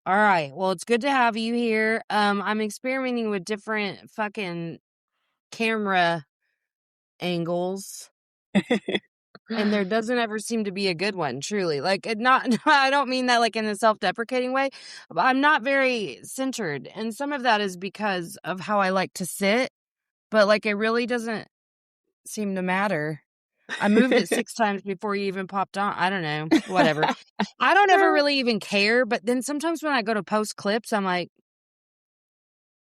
All right. Well, it's good to have you here. I'm experimenting with different fucking camera angles, and there doesn't ever seem to be a good one, truly. Like, not, I don't mean that like in a self-deprecating way, but I'm not very centered. And some of that is because of how I like to sit, but like it really doesn't seem to matter. I moved it 6 times before you even popped on. I don't know. Whatever. I don't ever really even care, but then sometimes when I go to post clips, I'm like,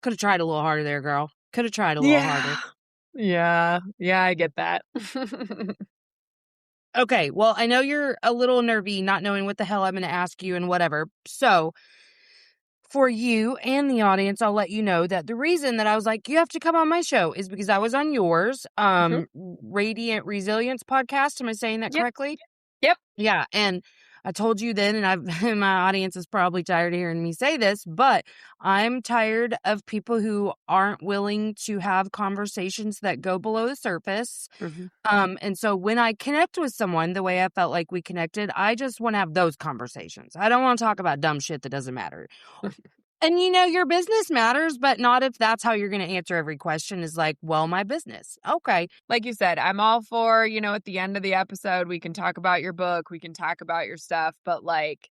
could have tried a little harder there, girl. Could have tried a little harder. Yeah. Yeah, I get that. Okay, well, I know you're a little nervy not knowing what the hell I'm going to ask you and whatever. So, for you and the audience, I'll let you know that the reason that I was like, you have to come on my show is because I was on yours, Mhm. Radiant Resilience podcast. Am I saying that Yep. correctly? Yep. Yeah, and I told you then, and I've my audience is probably tired of hearing me say this, but I'm tired of people who aren't willing to have conversations that go below the surface. Mhm. And so when I connect with someone the way I felt like we connected, I just want to have those conversations. I don't want to talk about dumb shit that doesn't matter. And your business matters, but not if that's how you're going to answer every question is like, well, my business. Okay. Like you said, I'm all for, at the end of the episode, we can talk about your book, we can talk about your stuff, but like,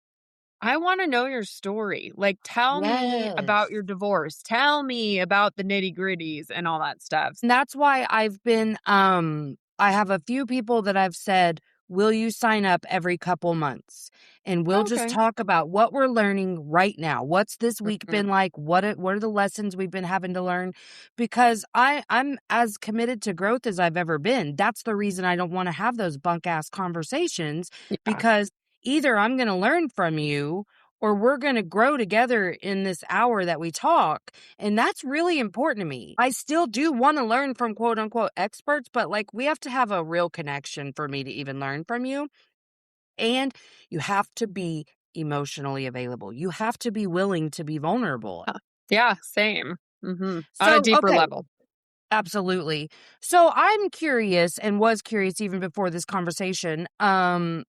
I want to know your story. Like, tell me about Yes. your divorce. Tell me about the nitty gritties and all that stuff. And that's why I've been, I have a few people that I've said, will you sign up every couple months? And we'll just Okay. talk about what we're learning right now. What's this week Mhm. been like? What are the lessons we've been having to learn? Because I'm as committed to growth as I've ever been. That's the reason I don't want to have those bunk ass conversations, Yeah. because either I'm going to learn from you or we're going to grow together in this hour that we talk. And that's really important to me. I still do want to learn from quote unquote experts, but like we have to have a real connection for me to even learn from you. And you have to be emotionally available. You have to be willing to be vulnerable. Yeah, same. On a So, deeper okay, level. absolutely. So I'm curious and was curious even before this conversation about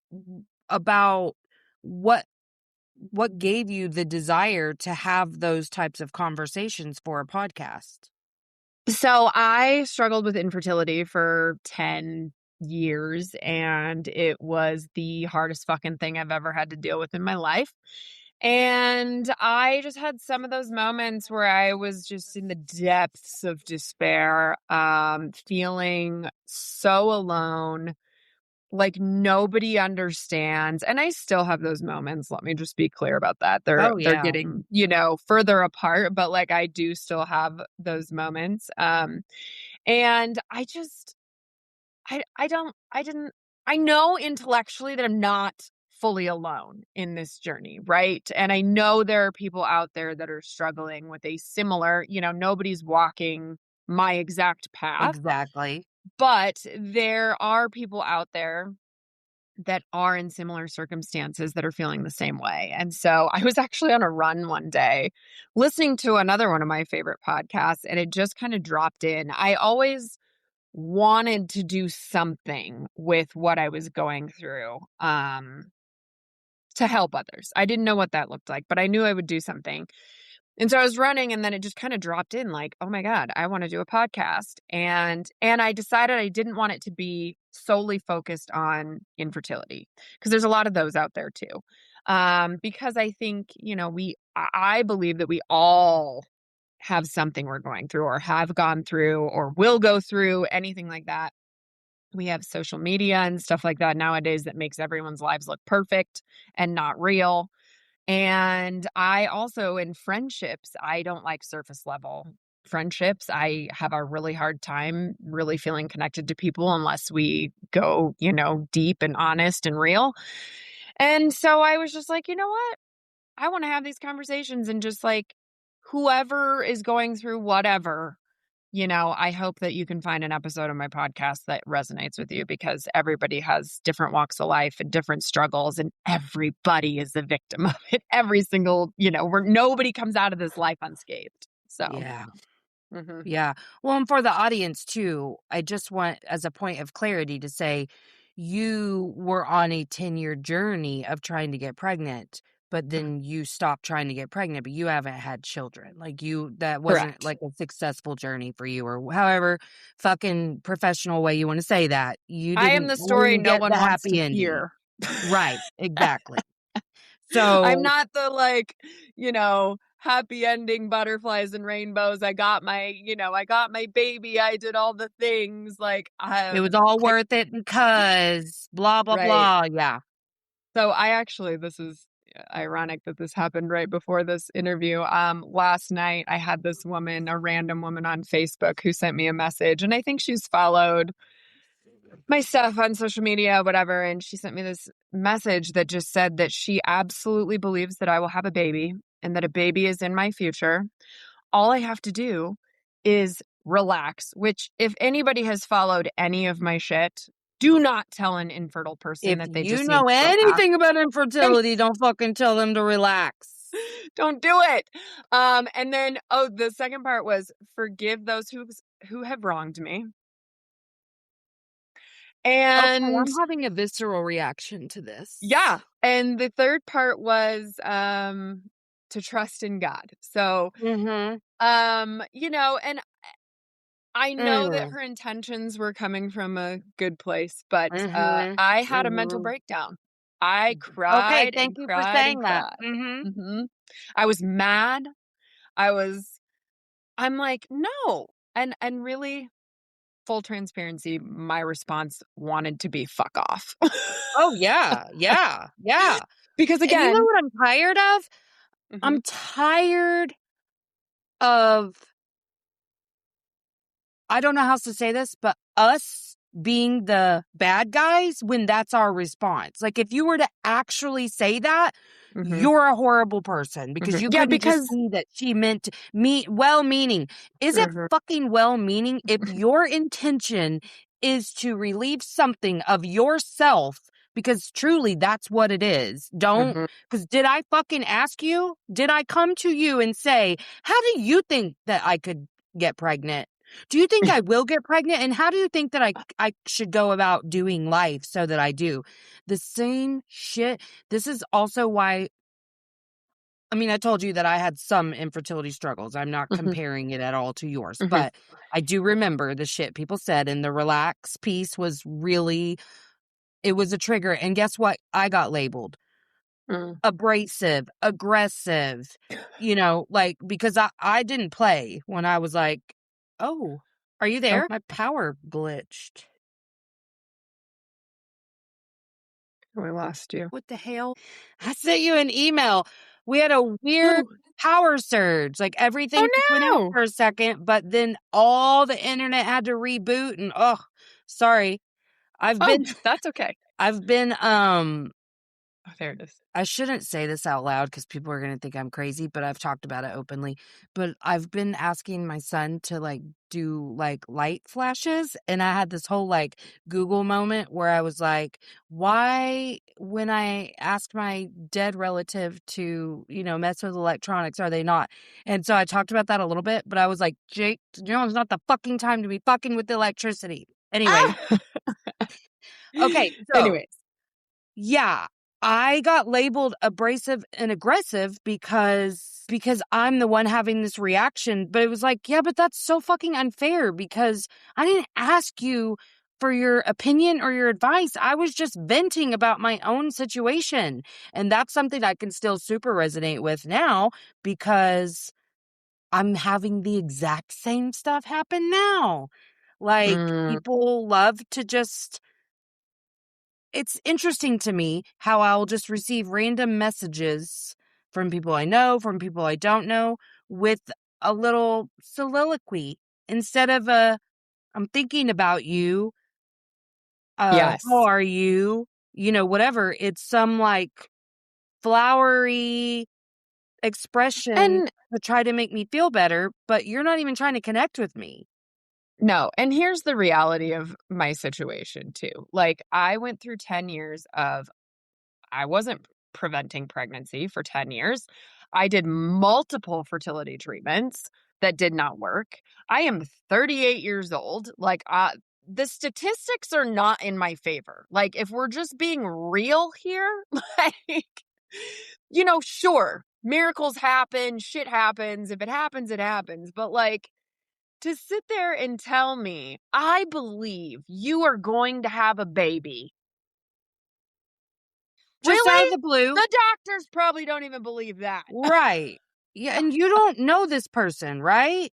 what gave you the desire to have those types of conversations for a podcast? So I struggled with infertility for 10 years, and it was the hardest fucking thing I've ever had to deal with in my life. And I just had some of those moments where I was just in the depths of despair, feeling so alone, like nobody understands. And I still have those moments. Let me just be clear about that. They're Oh, they're yeah. getting, further apart, but like I do still have those moments. And I know intellectually that I'm not fully alone in this journey, right? And I know there are people out there that are struggling with a similar, nobody's walking my exact path, Exactly. but there are people out there that are in similar circumstances that are feeling the same way. And so I was actually on a run one day listening to another one of my favorite podcasts, and it just kind of dropped in. I always wanted to do something with what I was going through to help others. I didn't know what that looked like, but I knew I would do something. And so I was running, and then it just kind of dropped in like, oh my God, I want to do a podcast. And I decided I didn't want it to be solely focused on infertility, because there's a lot of those out there too. Because I think, I believe that we all have something we're going through or have gone through or will go through, anything like that. We have social media and stuff like that nowadays that makes everyone's lives look perfect and not real. And I also, in friendships, I don't like surface level friendships. I have a really hard time really feeling connected to people unless we go, deep and honest and real. And so I was just like, you know what? I want to have these conversations, and just like whoever is going through whatever, I hope that you can find an episode of my podcast that resonates with you, because everybody has different walks of life and different struggles, and everybody is the victim of it. Every single, where nobody comes out of this life unscathed. So, Yeah. mhm. Yeah. Well, and for the audience too, I just want, as a point of clarity, to say you were on a 10-year journey of trying to get pregnant, but then you stopped trying to get pregnant, but you haven't had children. Like that wasn't Correct. like a successful journey for you, or however fucking professional way you want to say that. You I am the story didn't no get one the wants to happy ending. hear. Right. Exactly. I'm So not the like, happy ending butterflies and rainbows. I got my baby. I did all the things like it was all I worth it because blah, blah, right. blah. Yeah. So this is ironic that this happened right before this interview. Last night I had this woman, a random woman on Facebook who sent me a message, and I think she's followed my stuff on social media, whatever. And she sent me this message that just said that she absolutely believes that I will have a baby and that a baby is in my future. All I have to do is relax, which if anybody has followed any of my shit, do not tell an infertile person If that they you just need know to relax. anything about infertility, don't fucking tell them to relax. Don't do it. And then, the second part was forgive those who have wronged me. Okay, And I'm having a visceral reaction to this. yeah. And the third part was to trust in God. So, Mm-hmm. and I know that Mm. her intentions were coming from a good place, but Mhm. I had a mental Mhm. breakdown. I Okay, cried and thank you for cried and saying that. cried. Mhm. hmm I was mad. I'm like, no. And really, full transparency, my response wanted to be fuck off. Oh, yeah. Yeah. Yeah. Because And you know again, what I'm tired of? mhm, I'm tired of I don't know how else to say this, but us being the bad guys when that's our response. Like, if you were to actually say that, mhm, you're a horrible person because you yeah, couldn't just because see that she meant me well-meaning. Is it mhm, fucking well-meaning if your intention is to relieve something of yourself? Because truly, that's what it is. Don't, mhm. because did I fucking ask you? Did I come to you and say, how do you think that I could get pregnant? Do you think I will get pregnant? And how do you think that I should go about doing life so that I do? The same shit. This is also why, I mean, I told you that I had some infertility struggles. I'm not Mhm, comparing it at all to yours, mhm, but I do remember the shit people said, and the relax piece was really, it was a trigger. And guess what? I got labeled mm. abrasive, aggressive, like, because I didn't play when I was like, oh, are you Oh, there? My power glitched. we lost you. What the hell? I sent you an email. We had a weird Oh, power surge. Like everything just went out no. for a second, but then all the internet had to reboot and sorry. I've Oh, been that's okay. I've been Oh, there it is. I shouldn't say this out loud because people are going to think I'm crazy, but I've talked about it openly. But I've been asking my son to like do like light flashes. And I had this whole like Google moment where I was like, why, when I asked my dead relative to, mess with electronics, are they not? And so I talked about that a little bit, but I was like, Jake, it's not the fucking time to be fucking with the electricity. Anyways, Ah! okay. So Anyways. yeah, I got labeled abrasive and aggressive because I'm the one having this reaction, but it was like, yeah, but that's so fucking unfair because I didn't ask you for your opinion or your advice. I was just venting about my own situation. And that's something I can still super resonate with now because I'm having the exact same stuff happen now. Like Mm, people love to just it's interesting to me how I'll just receive random messages from people I know, from people I don't know, with a little soliloquy instead of I'm thinking about you, how yes. are you, whatever. It's some like flowery expression And to try to make me feel better, but you're not even trying to connect with me. no, and here's the reality of my situation too. Like I went through 10 years of I wasn't preventing pregnancy for 10 years. I did multiple fertility treatments that did not work. I am 38 years old. Like, the statistics are not in my favor. Like, if we're just being real here, like, Sure, miracles happen, shit happens. If it happens, it happens. But like, to sit there and tell me, I believe you are going to have a baby. Just out of Really? the blue. The doctors probably don't even believe that. Right. Yeah, and you don't know this person, right?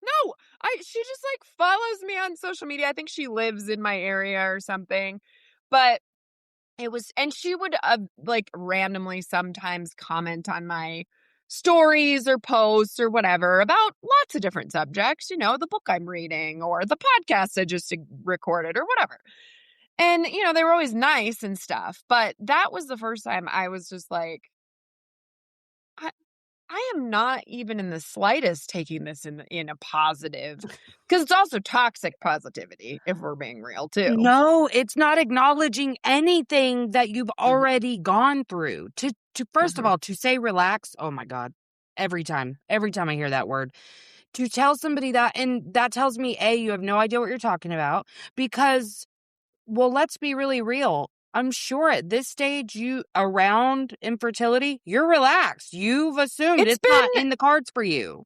No, she just like follows me on social media. I think she lives in my area or something. But and she would like randomly sometimes comment on my stories or posts or whatever about lots of different subjects, the book I'm reading or the podcast I just recorded or whatever. And, they were always nice and stuff. But that was the first time I was just like, I, I am not even in the slightest taking this in a positive, because it's also toxic positivity, if we're being real, too. No, it's not acknowledging anything that you've Mhm, already gone through. To first of mhm, all, to say relax, oh my God. Every time I hear that word, to tell somebody that, and that tells me, A, you have no idea what you're talking about, because, well, let's be really real. I'm sure at this stage, you around infertility, you're relaxed. You've assumed It's it's been not in the cards for you.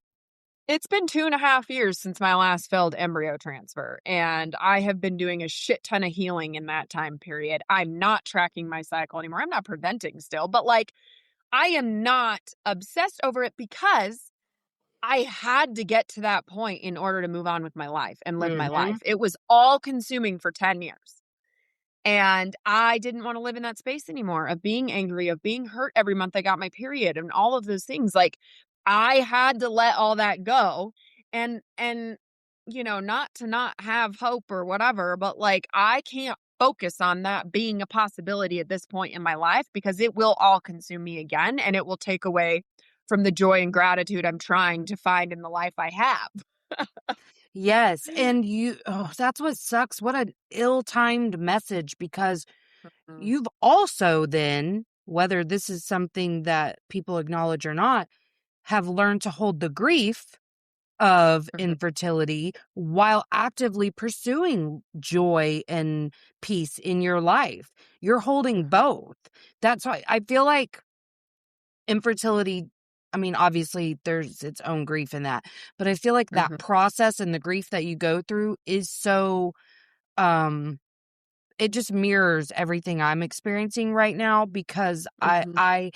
It's been 2.5 years since my last failed embryo transfer, and I have been doing a shit ton of healing in that time period. I'm not tracking my cycle anymore. I'm not preventing still, but like, I am not obsessed over it because I had to get to that point in order to move on with my life and live my Mhm. life. It was all consuming for 10 years. And I didn't want to live in that space anymore of being angry, of being hurt every month I got my period and all of those things. Like, I had to let all that go and not to not have hope or whatever, but like, I can't focus on that being a possibility at this point in my life, because it will all consume me again and it will take away from the joy and gratitude I'm trying to find in the life I have. Yes, and that's what sucks. What an ill-timed message, because Mhm, you've also then, whether this is something that people acknowledge or not, have learned to hold the grief of mhm, infertility while actively pursuing joy and peace in your life. You're holding mhm, both. That's why I feel like infertility, I mean, obviously there's its own grief in that, but I feel like that mhm, process and the grief that you go through is so um it just mirrors everything I'm experiencing right now, because mhm, I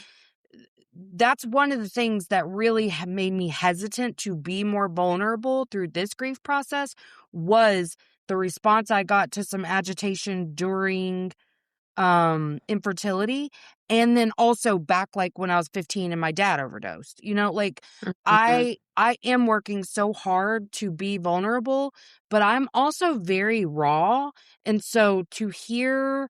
that's one of the things that really made me hesitant to be more vulnerable through this grief process, was the response I got to some agitation during infertility, and then also back like when I was 15 and my dad overdosed. Like, mhm, I am working so hard to be vulnerable, but I'm also very raw. And so to hear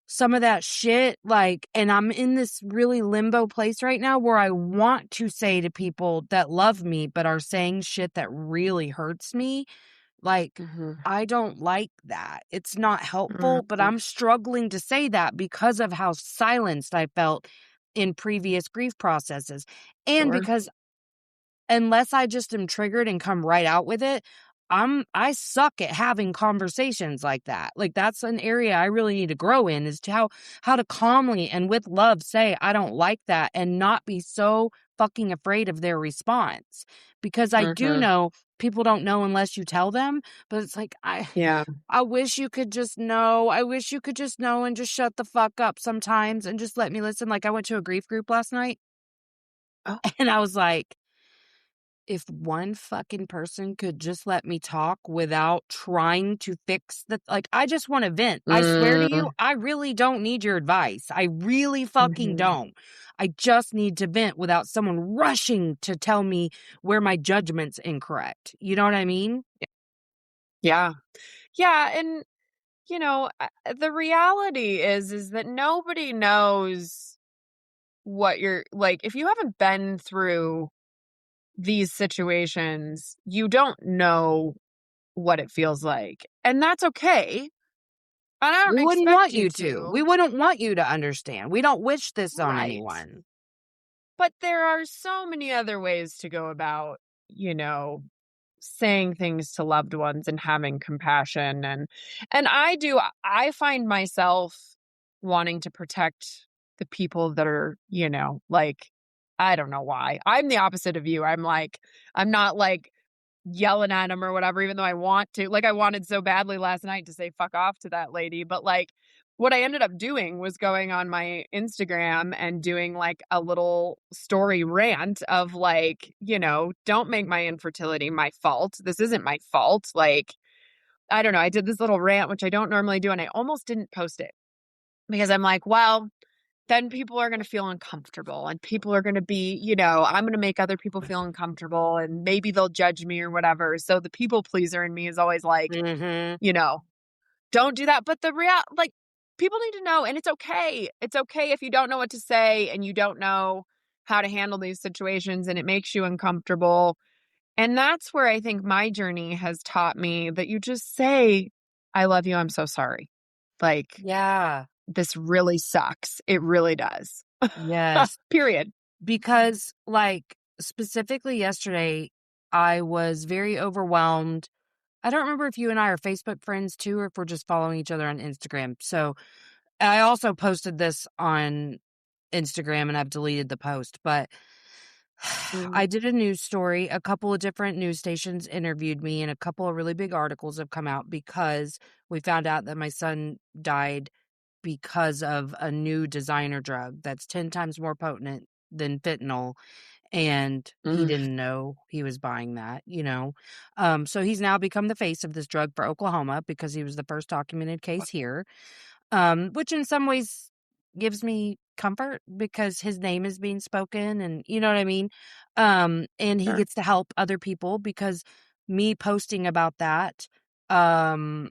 some of that shit, like, and I'm in this really limbo place right now where I want to say to people that love me but are saying shit that really hurts me, like, mhm, I don't like that. It's not helpful, but mhm. I'm struggling to say that because of how silenced I felt in previous grief processes. And Sure. because unless I just am triggered and come right out with it, I suck at having conversations like that. Like, that's an area I really need to grow in, is to how to calmly and with love say I don't like that, and not be so fucking afraid of their response. Because I do Mhm. know people don't know unless you tell them, but it's like, Yeah. I wish you could just know. I wish you could just know and just shut the fuck up sometimes and just let me listen. Like, I went to a grief group last night Oh. and I was like, if one fucking person could just let me talk without trying to fix like, I just want to vent. I swear to you, Mm. I really don't need your advice. I really fucking Mhm. don't. I just need to vent without someone rushing to tell me where my judgment's incorrect. You know what I mean? Yeah. Yeah, and, the reality is that nobody knows what you're like, if you haven't been through these situations, you don't know what it feels like, and that's okay, and I don't We wouldn't want expect you you to. We to. wouldn't want you to understand. We don't wish this on Right. anyone. But there are so many other ways to go about, you know, saying things to loved ones and having compassion, and I find myself wanting to protect the people that are, you know, like, I don't know why. I'm the opposite of you. I'm like, I'm not like yelling at him or whatever, even though I want to. Like, I wanted so badly last night to say fuck off to that lady. But like, what I ended up doing was going on my Instagram and doing like a little story rant of like, you know, don't make my infertility my fault. This isn't my fault. Like, I don't know. I did this little rant, which I don't normally do. And I almost didn't post it because I'm like, well, then people are going to feel uncomfortable and people are going to be, you know, I'm going to make other people feel uncomfortable and maybe they'll judge me or whatever. So the people pleaser in me is always like, Mm-hmm. you know, don't do that. But the like, people need to know, and it's okay. It's okay if you don't know what to say and you don't know how to handle these situations and it makes you uncomfortable. And that's where I think my journey has taught me that you just say, I love you. I'm so sorry. Like, Yeah. this really sucks. It really does. Yes. Period. Because, like, specifically yesterday, I was very overwhelmed. I don't remember if you and I are Facebook friends too, or if we're just following each other on Instagram. So I also posted this on Instagram and I've deleted the post, but Mhm. I did a news story. A couple of different news stations interviewed me, and a couple of really big articles have come out because we found out that my son died because of a new designer drug that's 10 times more potent than fentanyl. And he Mm. didn't know he was buying that, you know. So he's now become the face of this drug for Oklahoma because he was the first documented case here, which in some ways gives me comfort because his name is being spoken and you know what I mean? And he Sure. gets to help other people because me posting about that, um,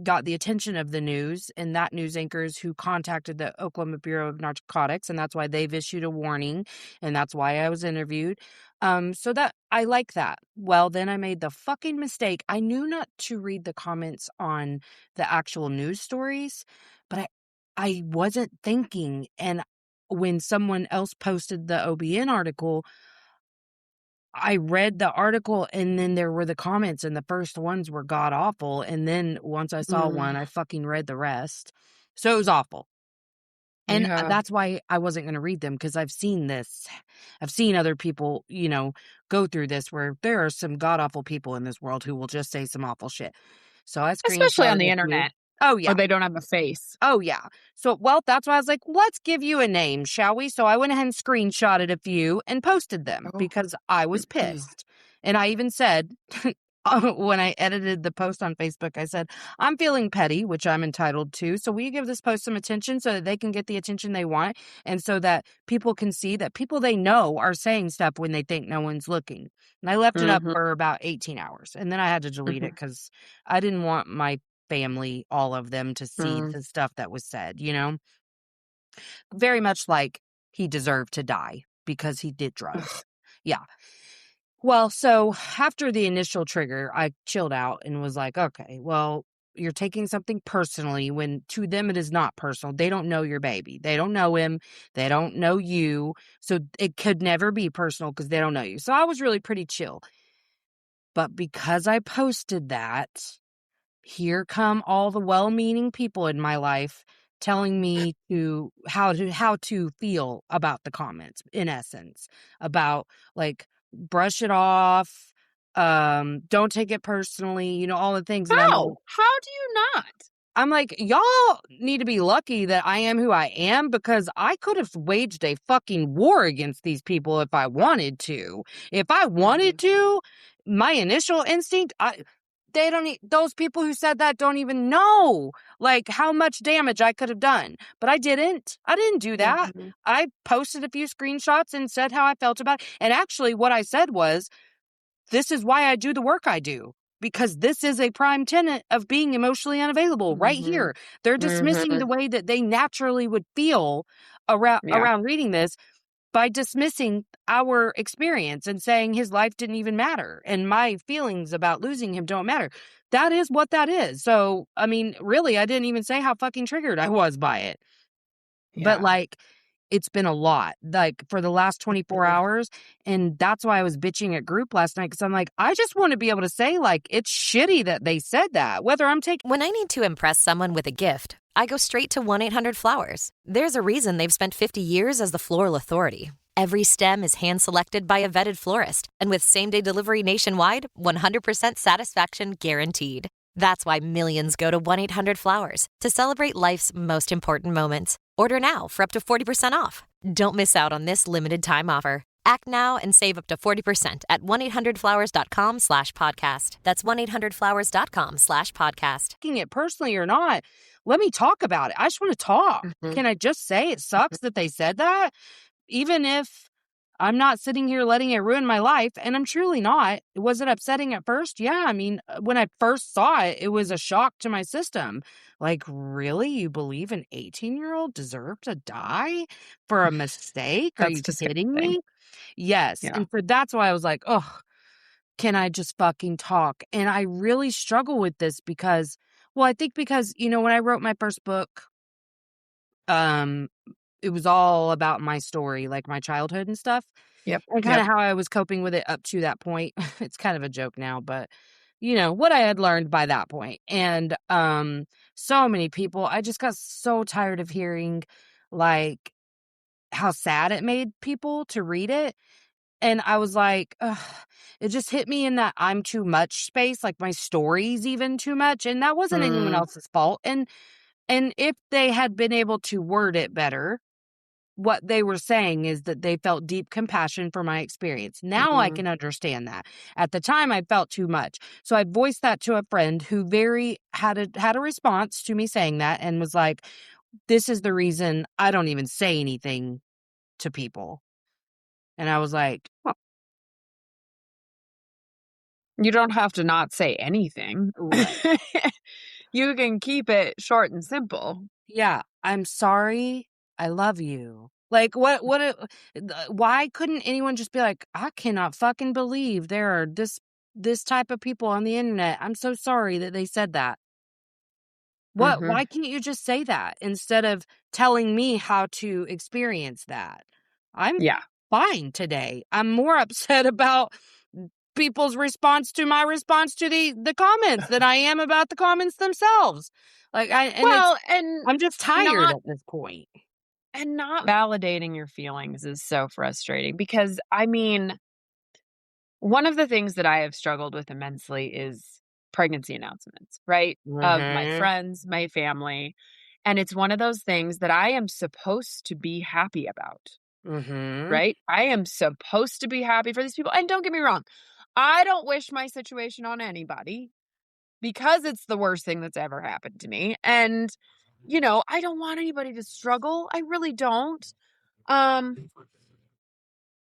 got the attention of the news and that news anchors who contacted the Oklahoma Bureau of Narcotics, and that's why they've issued a warning, and that's why I was interviewed. So that I like that. Well, then I made the fucking mistake. I knew not to read the comments on the actual news stories, but I wasn't thinking. And when someone else posted the OBN article, I read the article and then there were the comments and the first ones were god awful. And then once I saw one, Mm. I fucking read the rest. So it was awful. And Yeah. that's why I wasn't going to read them because I've seen this. I've seen other people, you know, go through this where there are some god awful people in this world who will just say some awful shit. So I Especially on screenshotted the a few. internet Oh, where yeah. they don't have a face. Oh, yeah. So, well, that's why I was like, let's give you a name, shall we? So I went ahead and screenshotted a few and posted them Oh. because I was pissed. And I even said, when I edited the post on Facebook, I said, I'm feeling petty, which I'm entitled to. So will you give this post some attention so that they can get the attention they want and so that people can see that people they know are saying stuff when they think no one's looking. And I left it up Mhm. for about 18 hours and then I had to delete it Mhm. because I didn't want my family, all of them, to see Mm. the stuff that was said, you know? Very much like he deserved to die because he did drugs. Ugh. Yeah. Well, so after the initial trigger, I chilled out and was like, okay, well, you're taking something personally when to them it is not personal. They don't know your baby. They don't know him. They don't know you. So it could never be personal because they don't know you. So I was really pretty chill. But because I posted that, here come all the well-meaning people in my life telling me how to feel about the comments, in essence, about like brush it off, don't take it personally, you know, all the things. And How do you not? I'm like, y'all need to be lucky that I am who I am because I could have waged a fucking war against these people if I wanted to. If I wanted Mhm. to, my initial instinct, they don't, those people who said that don't even know like how much damage I could have done. But I didn't. I didn't do that. Mhm. I posted a few screenshots and said how I felt about it. And actually, what I said was, this is why I do the work I do. Because this is a prime tenet of being emotionally unavailable right Mhm. here. They're dismissing the Mhm. way that they naturally would feel Yeah. around reading this by dismissing our experience and saying his life didn't even matter and my feelings about losing him don't matter. That is what that is. So, I mean, really, I didn't even say how fucking triggered I was by it. But Yeah. like it's been a lot, like, for the last 24 hours, and that's why I was bitching at group last night, because I'm like, I just wanna be able to say, like, it's shitty that they said that, whether I'm taking When I need to impress someone with a gift, I go straight to 1-800-Flowers. There's a reason they've spent 50 years as the floral authority. Every stem is hand-selected by a vetted florist, and with same-day delivery nationwide, 100% satisfaction guaranteed. That's why millions go to 1-800-Flowers to celebrate life's most important moments. Order now for up to 40% off. Don't miss out on this limited time offer. Act now and save up to 40% at 1-800-Flowers.com/podcast. That's 1-800-Flowers.com/podcast. it personally or not, let me talk about it. I just wanna talk. Mhm. Can I just say it sucks that they said that? Even if I'm not sitting here letting it ruin my life, and I'm truly not. Was it upsetting at first? Yeah, I mean, when I first saw it, it was a shock to my system. Like, really? You believe an 18-year-old deserved to die for a mistake? Are That's you kidding disgusting. me? Yes, Yeah. and for that's why I was like, "Oh, can I just fucking talk?" And I really struggle with this because well, I think because, when I wrote my first book, um, it was all about my story, like my childhood and stuff. Yep. And kinda Yep. how I was coping with it up to that point. It's kind of a joke now, but, what I had learned by that point. And, so many people I just got so tired of hearing, like, how sad it made people to read it, and I was like, "Ugh," it just hit me in that I'm too much space, like, my story's even too much, and that wasn't anyone Mm, else's fault, and if they had been able to word it better, what they were saying is that they felt deep compassion for my experience. Now I mhm. can understand that. At the time, I felt too much. So I voiced that to a friend who very had a response to me saying that and was like, "This is the reason I don't even say anything to people." And I was like, Well, you don't have to not say anything. "Right. You can keep it short and simple. Yeah, I'm sorry. I love you." Like, why couldn't anyone just be like, "I cannot fucking believe there are this type of people on the internet. I'm so sorry that they said that." Mhm. Why can't you just say that instead of telling me how to experience that? I'm Yeah. fine today. I'm more upset about people's response to my response to the comments than I am about the comments themselves. Like, Well, and I'm just tired not at this point. not validating your feelings is so frustrating because, I mean, one of the things that I have struggled with immensely is pregnancy announcements, right? Of my Mhm. friends, my family, and it's one of those things that I am supposed to be happy about, Mhm. right? I am supposed to be happy for these people, and don't get me wrong, I don't wish my situation on anybody because it's the worst thing that's ever happened to me, and, I don't want anybody to struggle, I really don't, um,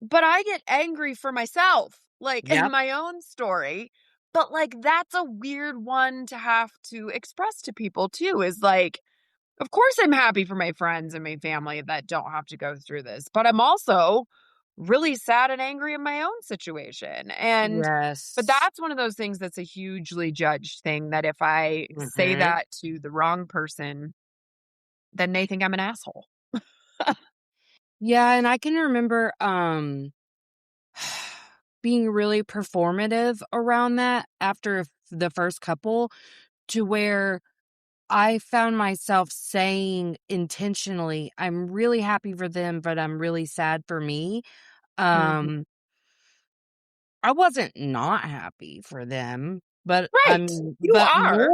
but I get angry for myself, like, in Yep. my own story, but, like, that's a weird one to have to express to people too, is like, of course I'm happy for my friends and my family that don't have to go through this, but I'm also really sad and angry in my own situation, but Yes. that's one of those things that's a hugely judged thing that if I say Mhm. that to the wrong person, then they think I'm an asshole. Yeah, and I can remember, being really performative around that after the first couple to where I found myself saying intentionally, "I'm really happy for them, but I'm really sad for me." Mhm. Um, I wasn't not happy for them, but Right. You are.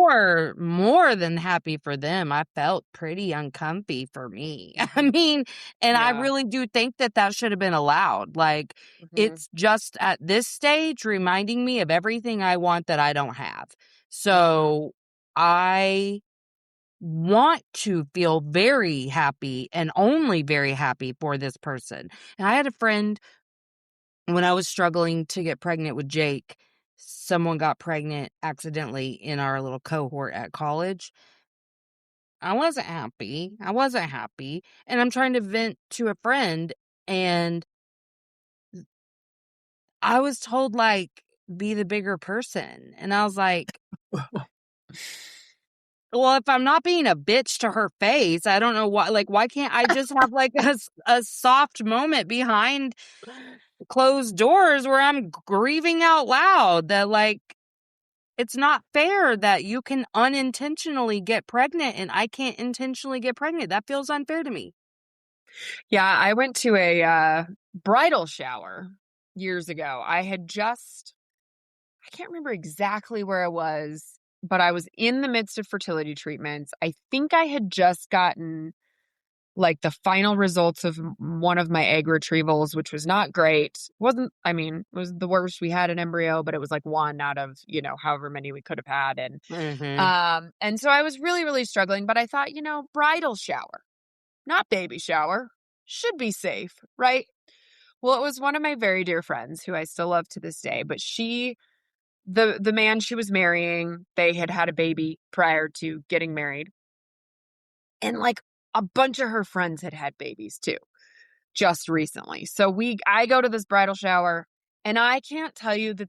more than happy for them. I felt pretty uncomfy for me. I Mhm. mean, and I Yeah. really do think that that should have been allowed. Like, Mhm. it's just at this stage reminding me of everything I want that I don't have. Mhm. So, I want to feel very happy and only very happy for this person. And I had a friend when I was struggling to get pregnant with Jake, someone got pregnant accidentally in our little cohort at college. I wasn't happy. I wasn't happy. And I'm trying to vent to a friend, and I was told, like, be the bigger person. And I was like, well, if I'm not being a bitch to her face, I don't know why. Like, why can't I just have like a soft moment behind closed doors where I'm grieving out loud? That like, it's not fair that you can unintentionally get pregnant and I can't intentionally get pregnant. That feels unfair to me. Yeah, I went to a bridal shower years ago. I can't remember exactly where I was, but I was in the midst of fertility treatments. I think I had just gotten like the final results of one of my egg retrievals, which was not great. It was the worst. We had an embryo, but it was like one out of, however many we could have had. And so I was really, really struggling, but I thought, bridal shower, not baby shower, should be safe, right? Well, it was one of my very dear friends who I still love to this day, but the man she was marrying, they had had a baby prior to getting married. And like a bunch of her friends had had babies too, just recently. So I go to this bridal shower and I can't tell you that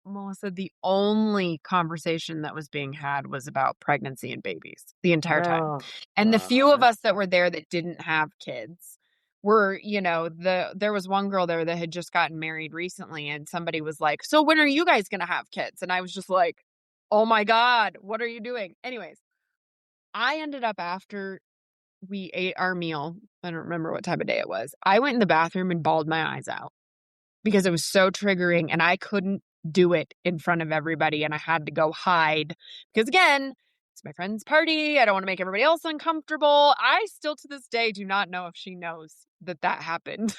Melissa, the only conversation that was being had was about pregnancy and babies the entire time. Oh, And the few of God. us that were there that didn't have kids were, there was one girl there that had just gotten married recently and somebody was like, "So when are you guys going to have kids?" And I was just like, "Oh my God, what are you doing?" Anyways, I ended up after we ate our meal, I don't remember what type of day it was. I went in the bathroom and bawled my eyes out because it was so triggering and I couldn't do it in front of everybody and I had to go hide because again, it's my friend's party. I don't want to make everybody else uncomfortable. I still to this day do not know if she knows that happened.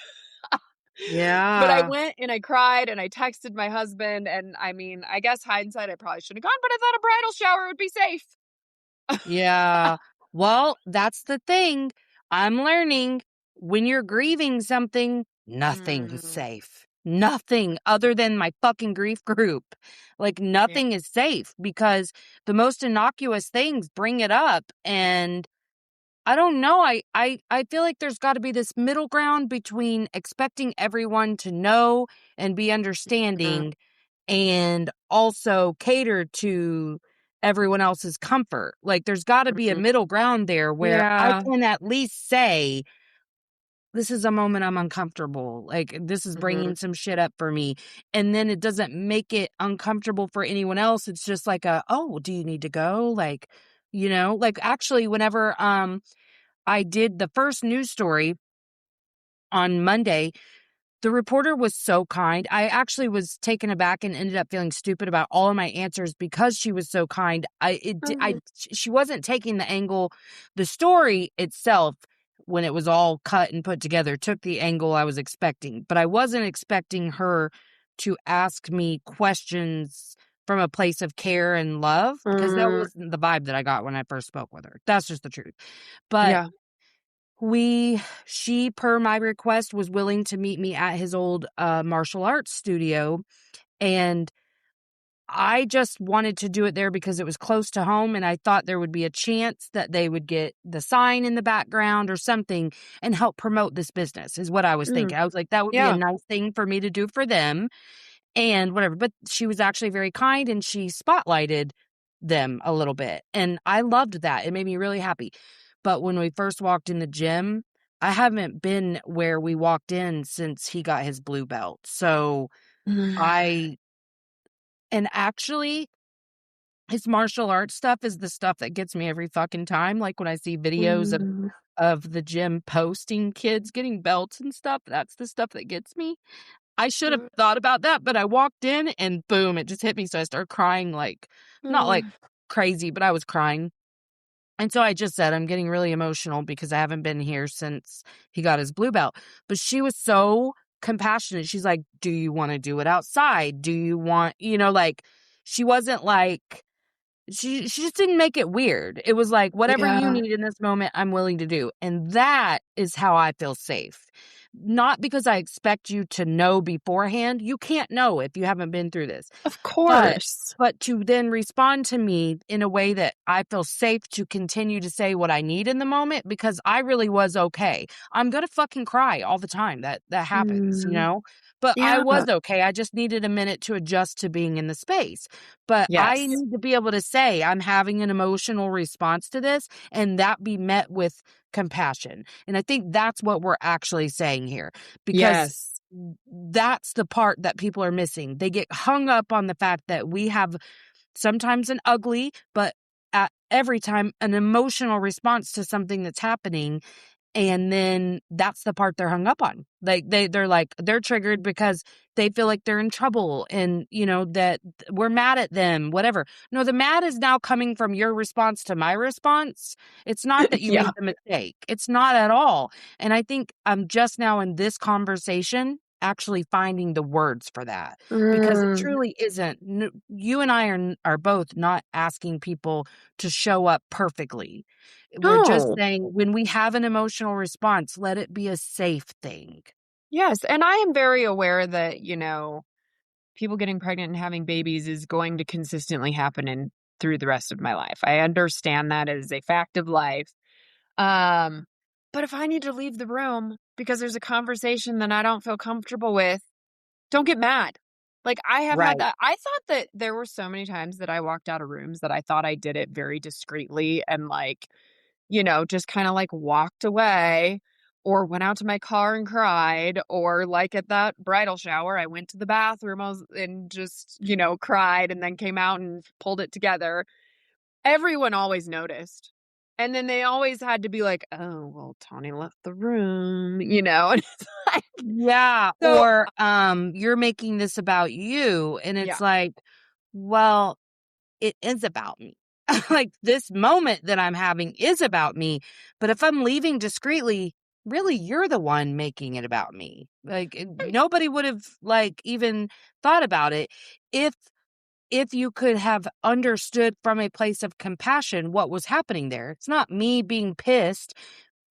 But I Yeah. went and I cried and I texted my husband and I guess hindsight I probably shouldn't have gone, but I thought a bridal shower would be safe. Yeah. Well, that's the thing. I'm learning when you're grieving something, nothing is Mm, safe. Nothing other than my fucking grief group. Like yeah. nothing is safe because the most innocuous things bring it up. And I don't know. I feel like there's got to be this middle ground between expecting everyone to know and be Mm, understanding and also cater to everyone else's comfort. Like there's got to be a mm. middle ground there where I Yeah. can at least say, this is a moment I'm uncomfortable. Like this is Mhm. bringing some shit up for me. And then it doesn't make it uncomfortable for anyone else. It's just like oh, do you need to go? Like, like actually whenever I did the first news story on Monday, the reporter was so kind. I actually was taken aback and ended up feeling stupid about all of my answers because she was so kind. She wasn't taking the angle. The story itself, when it was all cut and put together, took the angle I was expecting, but I wasn't expecting her to ask me questions from a place of care and love because that Mm, wasn't the vibe that I got when I first spoke with her. That's just the truth. But yeah. she, per my request, was willing to meet me at his old martial arts studio. And I just wanted to do it there because it was close to home. And I thought there would be a chance that they would get the sign in the background or something and help promote this business, is what I was Mm, thinking. I was like, that would be a yeah. nice thing for me to do for them and whatever. But she was actually very kind and she spotlighted them a little bit. And I loved that. It made me really happy. But when we first walked in the gym, I haven't been where we walked in since he got his blue belt. So I, and actually, his martial arts stuff is the stuff that gets me every fucking time. Like when I see videos Mm, of the gym posting kids getting belts and stuff, that's the stuff that gets me. I should have thought about that, but I walked in and boom, it just hit me. So I started crying not like mm, crazy, but I was crying. And so I just said, I'm getting really emotional because I haven't been here since he got his blue belt. But she was so compassionate. She's like, do you want to do it outside? Do you want, like, she wasn't like, she just didn't make it weird. It was like, whatever you yeah. need in this moment, I'm willing to do. And that is how I feel safe. not because I expect you to know beforehand. You can't know if you haven't been through this. Of course. But to then respond to me in a way that I feel safe to continue to say what I need in the moment, because I really was okay. I'm going to fucking cry all the time. That happens, you know? But I Yeah. was okay. I just needed a minute to adjust to being in the space. But I Yes. need to be able to say I'm having an emotional response to this, and that be met with compassion. And I think that's what we're actually saying here, because Yes. that's the part that people are missing. They get hung up on the fact that we have sometimes an ugly, but at every time an emotional response to something that's happening. And then that's the part they're hung up on. Like they're triggered because they feel like they're in trouble, and that we're mad at them, whatever. No, the mad is now coming from your response to my response. It's not that you Yeah. made the mistake. It's not at all. And I think I'm just now in this conversation actually finding the words for that, because it truly isn't. You and I are both not asking people to show up perfectly. We're just No. saying when we have an emotional response, let it be a safe thing. Yes. And I am very aware that, people getting pregnant and having babies is going to consistently happen through the rest of my life. I understand that as a fact of life. But if I need to leave the room because there's a conversation that I don't feel comfortable with, don't get mad. Like, I have had Right. that. I thought that there were so many times that I walked out of rooms that I thought I did it very discreetly and just kind of like walked away or went out to my car and cried, or like at that bridal shower, I went to the bathroom and just, cried and then came out and pulled it together. Everyone always noticed. And then they always had to be like, oh, well, Tawny left the room, and it's like, Yeah. so Or you're making this about you. And yeah, it's like, well, it is about me. Like, this moment that I'm having is about me. But if I'm leaving discreetly, really, you're the one making it about me. Like, nobody would have even thought about it if you could have understood from a place of compassion what was happening there. It's not me being pissed.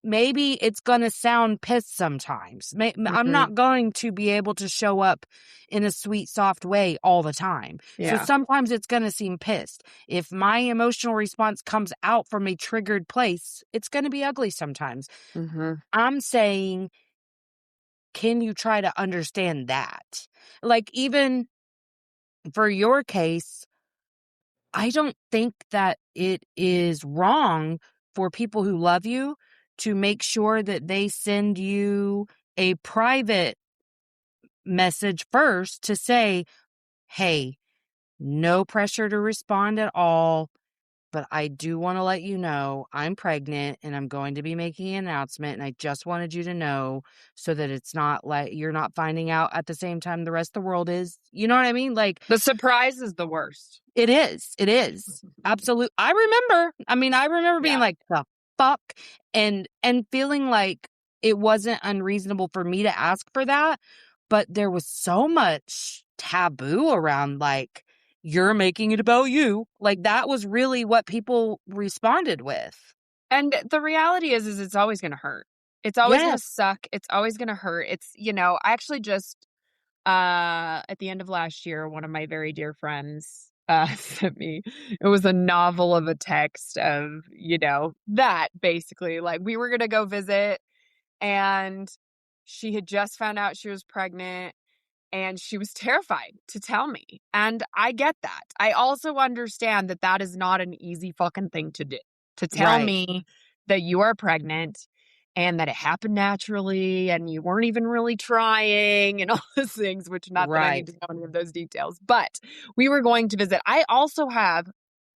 Maybe it's going to sound pissed sometimes. I'm mhm, not going to be able to show up in a sweet, soft way all the time. So yeah, sometimes it's going to seem pissed. If my emotional response comes out from a triggered place, it's going to be ugly sometimes. mhm. I'm saying, can you try to understand that? Like, even for your case, I don't think that it is wrong for people who love you to make sure that they send you a private message first to say, hey, no pressure to respond at all, but I do want to let you know I'm pregnant and I'm going to be making an announcement. And I just wanted you to know so that it's not like you're not finding out at the same time the rest of the world is. You know what I mean? Like, The surprise is the worst. it is. It is. Absolutely. I remember being Yeah. like, the fuck? And feeling like it wasn't unreasonable for me to ask for that. But there was so much taboo around, like, you're making it about you. Like, that was really what people responded with. And the reality is it's always going to hurt. It's always going Yes. to suck. It's always going to hurt. It's, I actually just, at the end of last year, one of my very dear friends, sent me, it was a novel of a text of, that basically, like, we were going to go visit, and she had just found out she was pregnant. And she was terrified to tell me. And I get that. I also understand that that is not an easy fucking thing to do. To tell Right. me that you are pregnant and that it happened naturally and you weren't even really trying and all those things, which not that I need Right. to know any of those details. But we were going to visit. I also have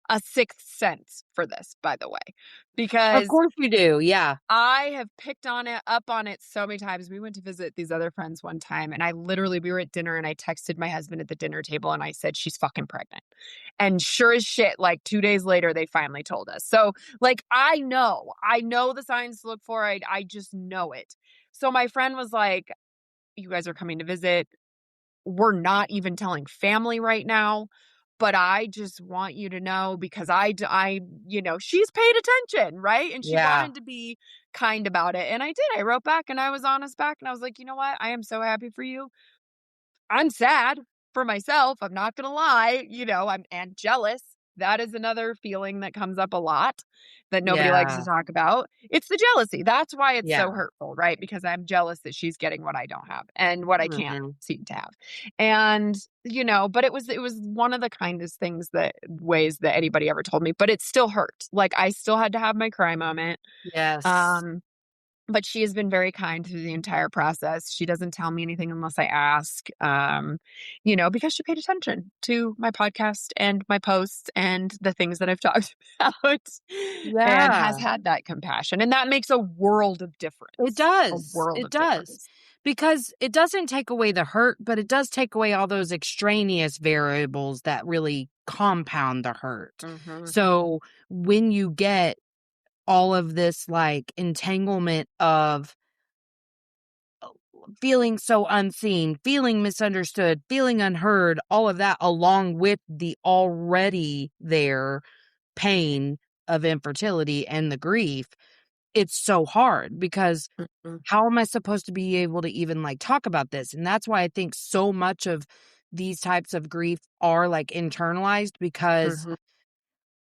a sixth sense for this, by the way, Of because course you do. Yeah. I have picked up on it so many times. We went to visit these other friends one time, and we were at dinner, and I texted my husband at the dinner table, and I said, she's fucking pregnant. And sure as shit, like 2 days later, they finally told us. So, like, I know the signs to look for. I just know it. So my friend was like, you guys are coming to visit. We're not even telling family right now, but I just want you to know because she's paid attention, right? And she Yeah. wanted to be kind about it. And I did. I wrote back and I was honest back and I was like, you know what? I am so happy for you. I'm sad for myself. I'm not gonna lie. I'm and jealous. That is another feeling that comes up a lot that nobody likes to Yeah. talk about. It's the jealousy. That's why it's so Yeah. hurtful, right? Because I'm jealous that she's getting what I don't have and what I can't Mhm. seem to have. And, but it was one of the kindest ways that anybody ever told me, but it still hurt. Like I still had to have my cry moment. Yes. Um, but she has been very kind through the entire process. She doesn't tell me anything unless I ask, because she paid attention to my podcast and my posts and the things that I've talked about and has Yeah. had that compassion. And that makes a world of difference. It A does. world It of does. difference. Because it doesn't take away the hurt, but it does take away all those extraneous variables that really compound the hurt. Mhm. So when you get all of this like entanglement of feeling so unseen, feeling misunderstood, feeling unheard, all of that along with the already there pain of infertility and the grief, it's so hard because Mhm. how am I supposed to be able to even like talk about this? And that's why I think so much of these types of grief are like internalized because Mhm.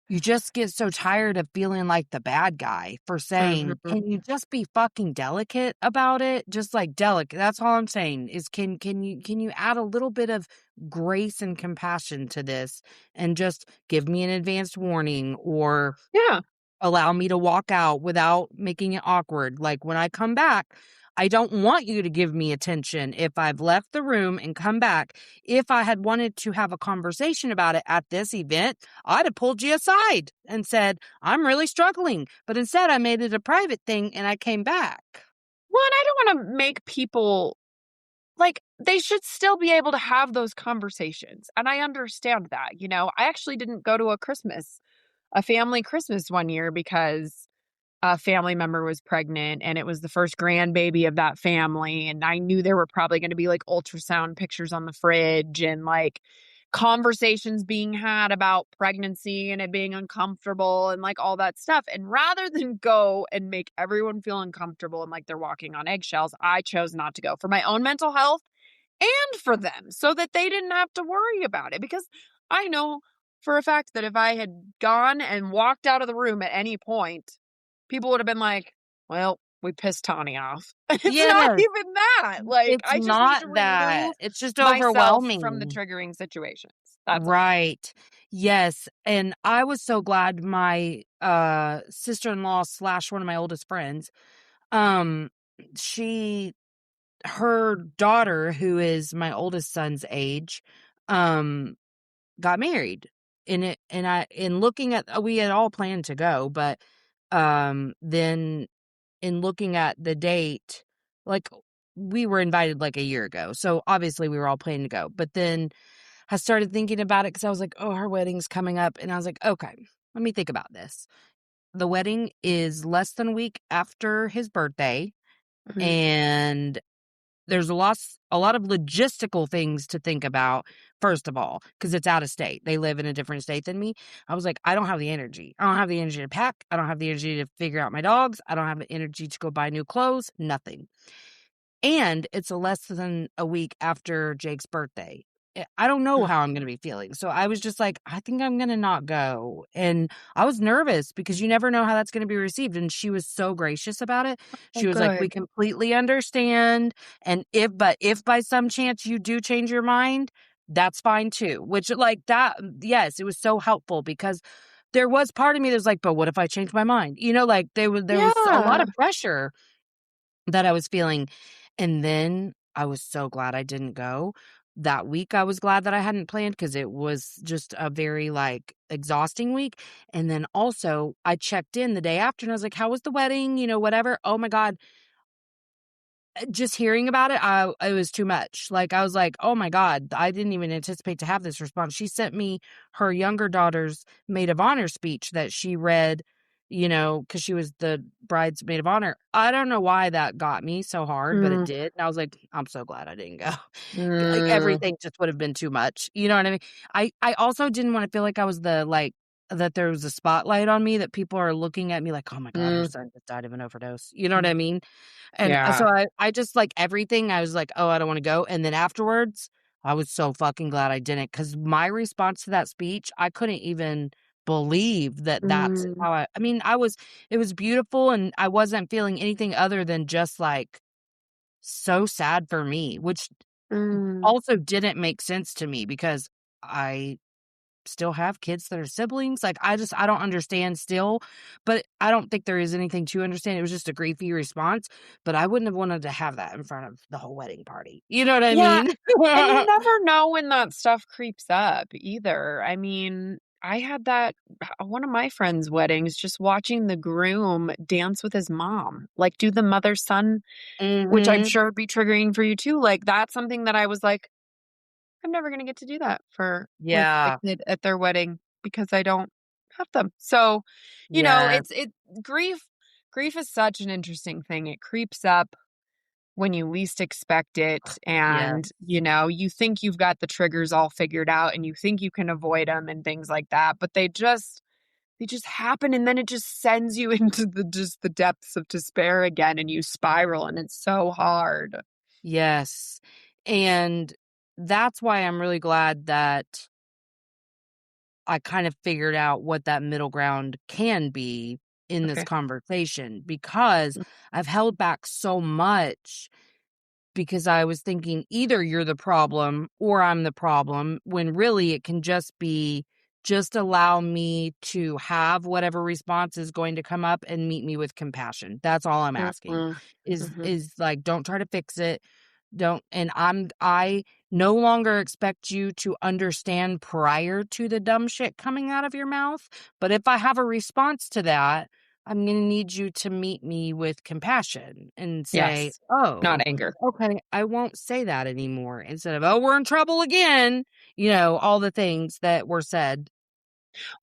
you just get so tired of feeling like the bad guy for saying, Mhm. "Can you just be fucking delicate about it?" Just like delicate. That's all I'm saying is can you add a little bit of grace and compassion to this and just give me an advanced warning or Yeah. allow me to walk out without making it awkward. Like when I come back, I don't want you to give me attention if I've left the room and come back. If I had wanted to have a conversation about it at this event, I'd have pulled you aside and said, I'm really struggling. But instead, I made it a private thing and I came back. Well, and I don't want to make people like they should still be able to have those conversations. And I understand that. I actually didn't go to a family Christmas one year because a family member was pregnant and it was the first grandbaby of that family. And I knew there were probably going to be like ultrasound pictures on the fridge and like conversations being had about pregnancy and it being uncomfortable and like all that stuff. And rather than go and make everyone feel uncomfortable and like they're walking on eggshells, I chose not to go for my own mental health and for them so that they didn't have to worry about it. Because I know for a fact that if I had gone and walked out of the room at any point, people would have been like, well, we pissed Tawny off. It's not Yes, even that. Like, it's I just need not to remove that. It's just myself from the overwhelming. triggering situations. That's all. Right. Yes. And I was so glad my sister-in-law slash one of my oldest friends, um, she her daughter, who is my oldest son's age, um, got married. In looking at we had all planned to go, but then in looking at the date, like we were invited like a year ago. So obviously we were all planning to go. But then I started thinking about it because I was like, oh, her wedding's coming up. And I was like, okay, let me think about this. The wedding is less than a week after his birthday. Mhm. And there's a lot of logistical things to think about, first of all, because it's out of state. They live in a different state than me. I was like, I don't have the energy. I don't have the energy to pack. I don't have the energy to figure out my dogs. I don't have the energy to go buy new clothes. Nothing. And it's a less than a week after Jake's birthday. I don't know how I'm going to be feeling. So I was just like, I think I'm going to not go. And I was nervous because you never know how that's going to be received. And she was so gracious about it. Oh, She was like, we good. completely understand. And if by some chance you do change your mind, that's fine too. Which like that, yes, it was so helpful because there was part of me that was like, but what if I change my mind? Like there was a lot Yeah. of pressure that I was feeling. And then I was so glad I didn't go. That week, I was glad that I hadn't planned because it was just a very, like, exhausting week. And then also, I checked in the day after and I was like, how was the wedding? Whatever. Oh my God. Just hearing about it, it was too much. Like, I was like, oh my God, I didn't even anticipate to have this response. She sent me her younger daughter's maid of honor speech that she read, because she was the bride's maid of honor. I don't know why that got me so hard, but it Mm. did. And I was like, I'm so glad I didn't go. Like, Mm. everything just would have been too much. You know what I mean? I also didn't want to feel like I was the, like, that there was a spotlight on me, that people are looking at me like, oh my God, her Mm, son just died of an overdose. You know what I mean? And yeah. so I just like everything. I was like, oh, I don't want to go. And then afterwards, I was so fucking glad I didn't, because my response to that speech, I couldn't even believe that that's Mm, how I mean, it was beautiful, and I wasn't feeling anything other than just like so sad for me, which mm. also didn't make sense to me because I still have kids that are siblings. Like, I don't understand still, but I don't think there is anything to understand. It was just a griefy response, but I wouldn't have wanted to have that in front of the whole wedding party. You know what I Yeah, mean? and you never know when that stuff creeps up either. I mean, I had that at one of my friends' weddings, just watching the groom dance with his mom, like do the mother-son, which I'm Mhm. sure would be triggering for you too. Like that's something that I was like, I'm never gonna get to do that with a Yeah. kid at their wedding because I don't have them. So, Yeah. it's grief is such an interesting thing. It creeps up when you least expect it, Yeah. and you think you've got the triggers all figured out and you think you can avoid them and things like that, but they just happen, and then it just sends you into the depths of despair again, and you spiral, and it's so hard. Yes. And that's why I'm really glad that I kind of figured out what that middle ground can be in this Okay. conversation, because I've held back so much, because I was thinking either you're the problem or I'm the problem, when really it can just be, just allow me to have whatever response is going to come up and meet me with compassion. That's all I'm asking. Mhm. Mhm. Is like, don't try to fix it. Don't, and I no longer expect you to understand prior to the dumb shit coming out of your mouth, but if I have a response to that, I'm going to need you to meet me with compassion and say, Yes. Not "Oh, anger. okay, I won't say that anymore," instead of, "Oh, we're in trouble again." All the things that were said.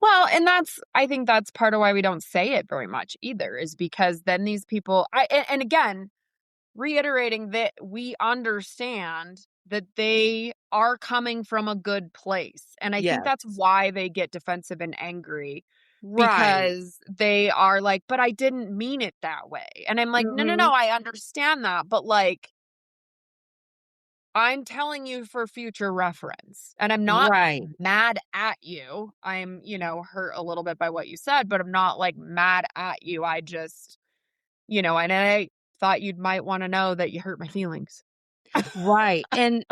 Well, and I think that's part of why we don't say it very much either, is because then these people and again, reiterating that we understand that they are coming from a good place. And I think Yes. that's why they get defensive and angry, Right. because they are like, but I didn't mean it that way. And I'm like, no, no, no, Mhm. I understand that. But like, I'm telling you for future reference, and I'm not Right. mad at you. I'm, hurt a little bit by what you said, but I'm not like mad at you. I just, and I thought you might want to know that you hurt my feelings. Right. And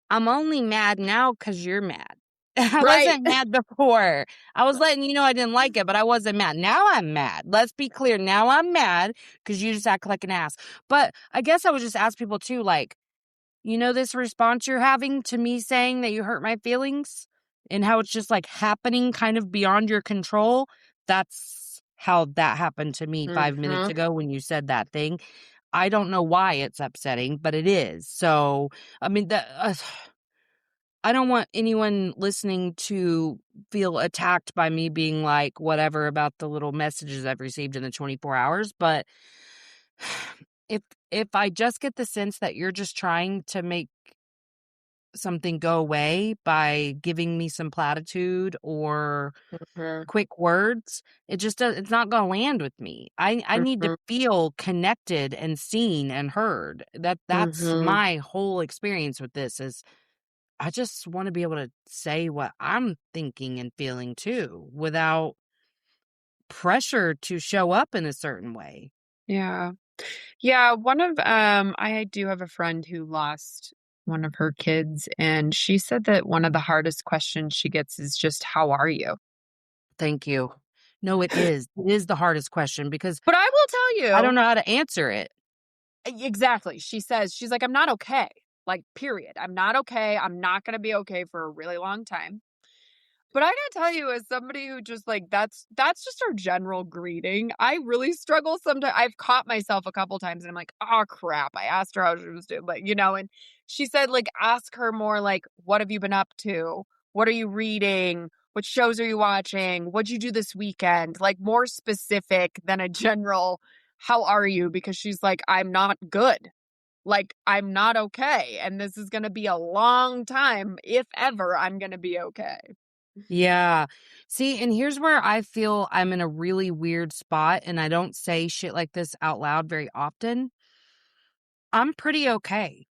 I'm only mad now because 'cause you're mad. I Right. wasn't mad before. I was letting you know I didn't like it, but I wasn't mad. Now I'm mad. Let's be clear. Now I'm mad because you just act like an ass. But I guess I would just ask people too, like, this response you're having to me saying that you hurt my feelings and how it's just like happening kind of beyond your control. That's how that happened to me 5 minutes Mhm. ago when you said that thing. I don't know why it's upsetting, but it is. So, I mean, I don't want anyone listening to feel attacked by me being like whatever about the little messages I've received in the 24 hours, but if I just get the sense that you're just trying to make something go away by giving me some platitude or Mhm. quick words, it's not going to land with me. I need to Mhm. feel connected and seen and heard. That's Mhm. my whole experience with this is I just want to be able to say what I'm thinking and feeling too without pressure to show up in a certain way. Yeah. Yeah, I do have a friend who lost one of her kids, and she said that one of the hardest questions she gets is just, "How are you?" Thank you. No, it is. It is the hardest question because But I will tell I don't you know how to answer it. exactly. She's like, "I'm not okay." Like, period. "I'm not okay. I'm not gonna be okay for a really long time." But I gotta tell you, as somebody who just like that's just our general greeting. I really struggle sometimes. I've caught myself a couple times and I'm like, oh crap. I asked her how she was doing, but and she said, like, ask her more like, what have you been up to? What are you reading? What shows are you watching? What'd you do this weekend? Like more specific than a general, how are you? Because she's like, I'm not good. Like, I'm not okay. And this is gonna be a long time, if ever I'm gonna be okay. Yeah. See, and here's where I feel I'm in a really weird spot, and I don't say shit like this out loud very often. I'm pretty okay.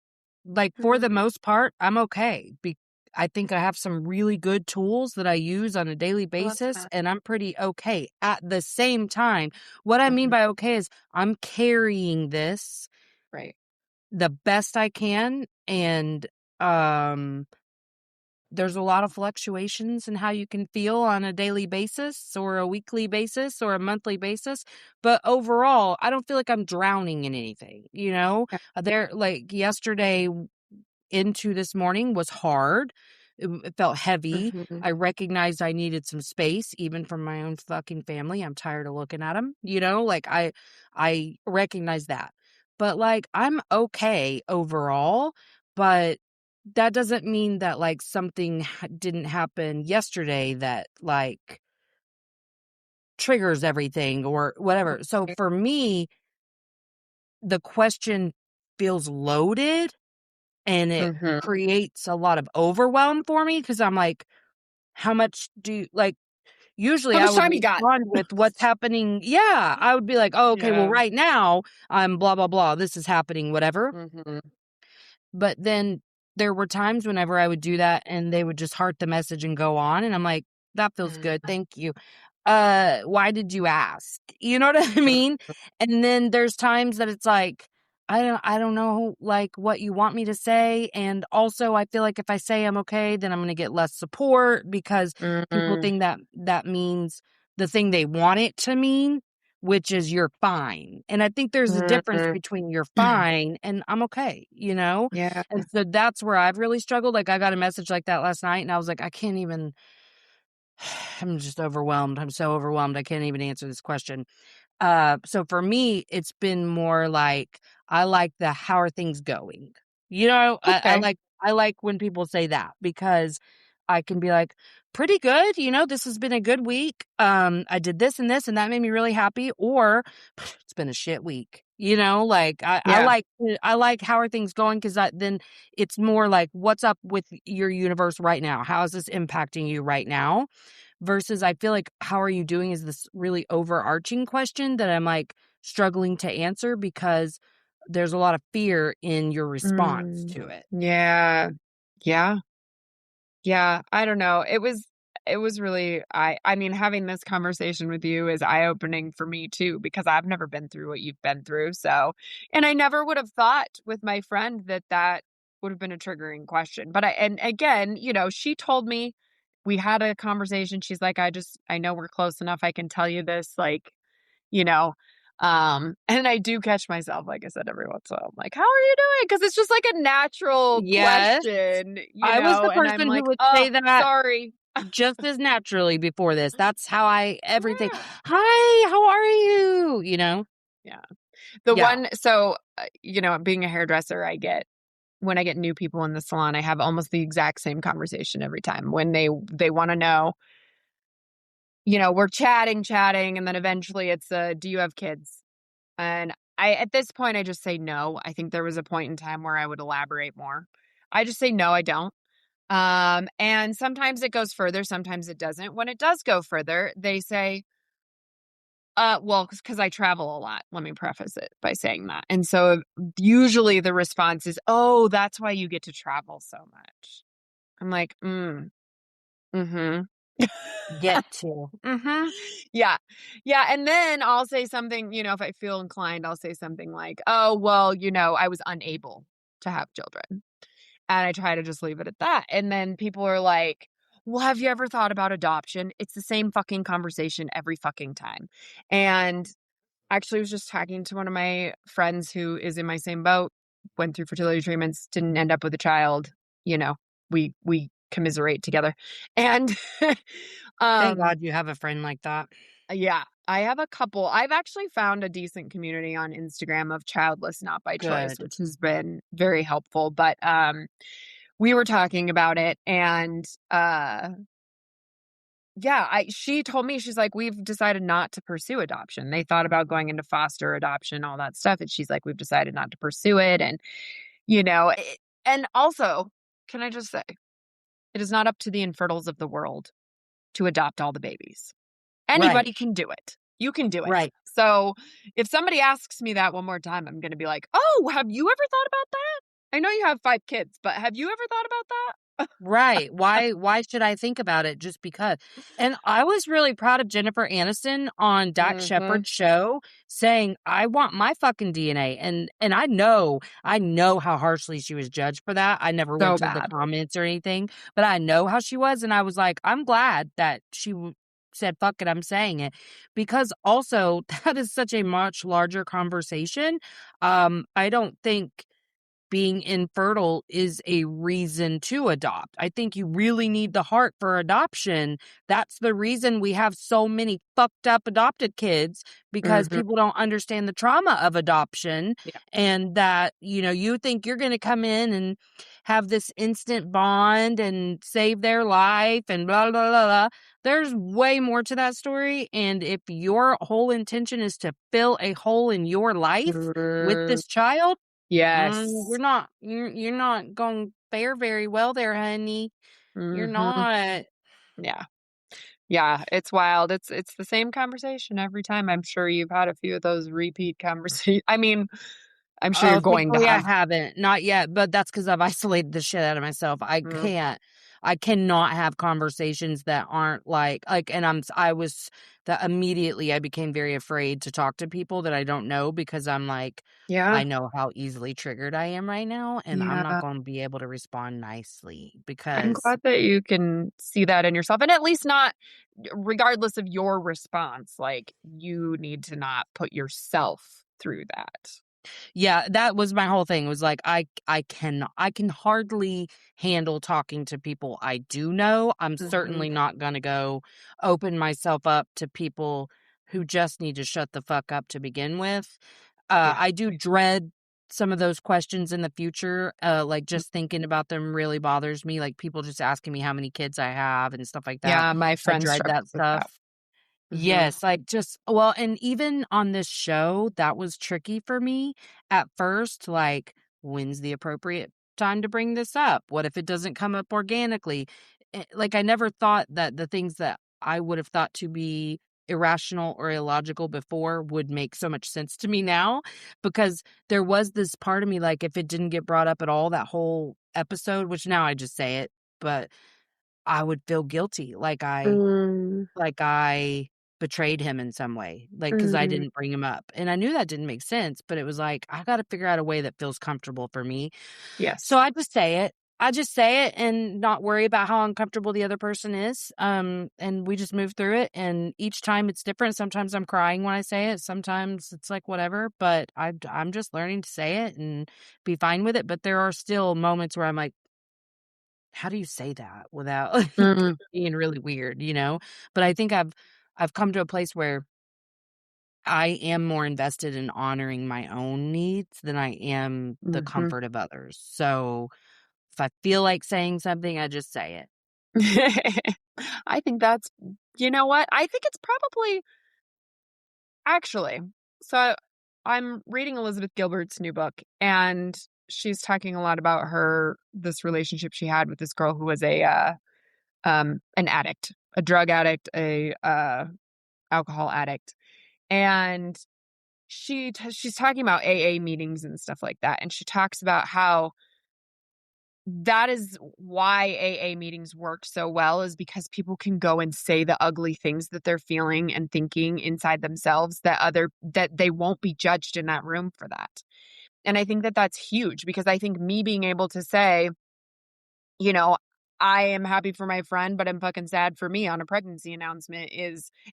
Like, for the most part, I'm okay. I think I have some really good tools that I use on a daily Well, that's basis, good. and I'm pretty okay. At the same time, what I mean Mhm. by okay is I'm carrying this Right. the best I can, and um there's a lot of fluctuations in how you can feel on a daily basis or a weekly basis or a monthly basis. But overall, I don't feel like I'm drowning in anything, you know? Yeah. There, like yesterday into this morning was hard. It felt heavy. Mhm. I recognized I needed some space, even from my own fucking family. I'm tired of looking at them, you know? Like I recognize that. But like I'm okay overall, but that doesn't mean that like something didn't happen yesterday that like triggers everything or whatever. So for me, the question feels loaded and it Mhm. creates a lot of overwhelm for me because I'm like, how much do you like? Usually How I much would time you got? respond with what's happening. Yeah, I would be like, oh, okay, well, Yeah. right now I'm blah, blah, blah. This is happening, whatever. Mhm. But then there were times whenever I would do that and they would just heart the message and go on. And I'm like, that feels good. Thank you. Why did you ask? You know what I mean? And then there's times that it's like, I don't know like what you want me to say. And also I feel like if I say I'm okay, then I'm gonna get less support because people Mhm. think that that means the thing they want it to mean, which is you're fine. And I think there's a difference Mhm. between you're fine and I'm okay, you know? Yeah. And so that's where I've really struggled. Like I got a message like that last night and I was like, I can't even I'm just overwhelmed. I'm so overwhelmed. I can't even answer this question. So for me, it's been more like I like the how are things going? You know, Okay. I like when people say that because I can be like, pretty good, you know, this has been a good week. I did this and that made me really happy, or it's been a shit week. You know, like Yeah. I like how are things going because then it's more like what's up with your universe right now? How is this impacting you right now? Versus I feel like how are you doing is this really overarching question that I'm like struggling to answer because there's a lot of fear in your response Mm. to it. Yeah. Yeah. Yeah, I don't know. It was really I mean, having this conversation with you is eye-opening for me too, because I've never been through what you've been through. So, and I never would have thought with my friend that that would have been a triggering question. But and again, you know, she told me we had a conversation. She's like, I know we're close enough. I can tell you this, like, you know, and I do catch myself, like I said, every once in a while. I'm like, how are you doing? Because it's just like a natural Yes. question, you I was know, the and I'm person who like, would oh, say that sorry. just as naturally before this. That's how I everything. Yeah. Hi, how are you? You know? Yeah. The Yeah. one, so, you know, being a hairdresser, when I get new people in the salon, I have almost the exact same conversation every time when they want to know, you know, we're chatting, and then eventually it's, do you have kids? And at this point, I just say no. I think there was a point in time where I would elaborate more. I just say, no, I don't. And sometimes it goes further, sometimes it doesn't. When it does go further, they say, well, because I travel a lot. Let me preface it by saying that. And so usually the response is, oh, that's why you get to travel so much. I'm like, mm-hmm. Get to. Mm-hmm. Yeah. Yeah. And then I'll say something, you know, if I feel inclined, I'll say something like, oh, well, you know, I was unable to have children. And I try to just leave it at that. And then people are like, well, have you ever thought about adoption? It's the same fucking conversation every fucking time. And actually, I was just talking to one of my friends who is in my same boat, went through fertility treatments, didn't end up with a child. You know, we commiserate together. And Thank um God you have a friend like that. yeah, I have a couple. I've actually found a decent community on Instagram of childless not by choice, Good. which has been very helpful. But we were talking about it, and yeah, I she told me, she's like, we've decided not to pursue adoption. They thought about going into foster adoption, all that stuff, and she's like, we've decided not to pursue it. And you know, and also, can I just say, it is not up to the infertiles of the world to adopt all the babies. Anybody can do it. You can do it. Right. So if somebody asks me that one more time, I'm going to be like, oh, have you ever thought about that? I know you have 5 kids, but have you ever thought about that? Right. Why should I think about it just because? And I was really proud of Jennifer Aniston on Dax Mm-hmm. Shepard's show saying, I want my fucking DNA. And I know how harshly she was judged for that. I never So went to the bad. comments or anything, but I know how she was. And I was like, I'm glad that she said, fuck it, I'm saying it. Because also that is such a much larger conversation. I don't think being infertile is a reason to adopt. I think you really need the heart for adoption. That's the reason we have so many fucked up adopted kids, because Mm-hmm. people don't understand the trauma of adoption, Yeah. and that, you think you're going to come in and have this instant bond and save their life and blah, blah, blah, blah. There's way more to that story. And if your whole intention is to fill a hole in your life with Mm, this child, yes. you're not going to fare very well there, honey. You're Mm-hmm. not. Yeah. Yeah, it's wild. It's the same conversation every time. I'm sure you've had a few of those repeat conversations. I mean, I'm sure you're Oh, going to thankfully I have. haven't. Not yet, but that's because I've isolated the shit out of myself. Mm, I cannot have conversations that aren't and I was that immediately I became very afraid to talk to people that I don't know, because I'm like, yeah. I know how easily triggered I am right now, and I'm not Yeah. going to be able to respond nicely I'm because glad that you can see that in yourself, and at least not regardless of your response, like, you need to not put yourself through that. yeah, that was my whole thing, was like, I can hardly handle talking to people I do know. I'm Mhm. certainly not gonna go open myself up to people who just need to shut the fuck up to begin with. Yeah. I do dread some of those questions in the future. Like, just thinking about them really bothers me, like people just asking me how many kids I have and stuff like that. Yeah, my I friend dread that struggles with that. stuff. Mhm. Yes, like, just well, and even on this show, that was tricky for me at first, like, when's the appropriate time to bring this up? What if it doesn't come up organically? Like, I never thought that the things that I would have thought to be irrational or illogical before would make so much sense to me now, because there was this part of me, like, if it didn't get brought up at all, that whole episode, which now I just say it, but I would feel guilty, Mm, like I betrayed him in some way, like, because I mm, didn't bring him up, and I knew that didn't make sense, but it was like, I gotta figure out a way that feels comfortable for me. So yes. I just say it. I just say it and not worry about how uncomfortable the other person is, and we just move through it, and each time it's different. Sometimes I'm crying when I say it, sometimes it's like, whatever, but I'm just learning to say it and be fine with it, but there are still moments where I'm like, how do you say that without, like, Mm, being really weird, you know? But I think I've come to a place where I am more invested in honoring my own needs than I am the mhm. comfort of others. So if I feel like saying something, I just say it. I think that's you know what? I think it's probably actually, so I'm reading Elizabeth Gilbert's new book, and she's talking a lot about this relationship she had with this girl who was an addict, a drug addict, alcohol addict. And she's talking about AA meetings and stuff like that, and she talks about how that is why AA meetings work so well, is because people can go and say the ugly things that they're feeling and thinking inside themselves, that they won't be judged in that room for that. And I think that that's huge, because I think me being able to say, you know, I am happy for my friend, but I'm fucking sad for me on a pregnancy announcement